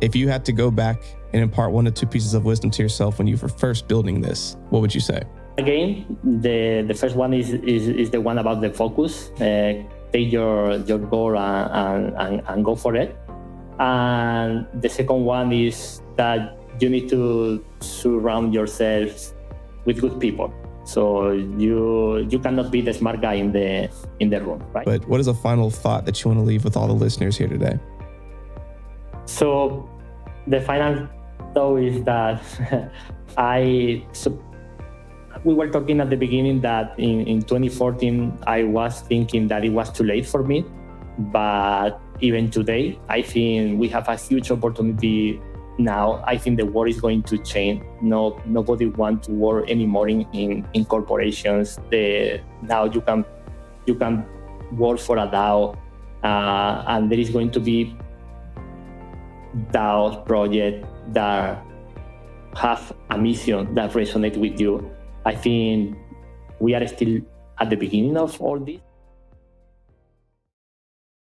If you had to go back and impart 1 to 2 pieces of wisdom to yourself when you were first building this, what would you say? Again, the first one is the one about the focus. Take your goal and go for it. And the second one is that you need to surround yourself with good people. So you cannot be the smart guy in the room, right? But what is a final thought that you want to leave with all the listeners here today? So the final thought is that we were talking at the beginning that in 2014, I was thinking that it was too late for me. But even today, I think we have a huge opportunity now. I think the world is going to change. Nobody wants to work anymore in corporations. Now you can work for a DAO, and there is going to be DAO projects that have a mission that resonates with you. I think we are still at the beginning of all this.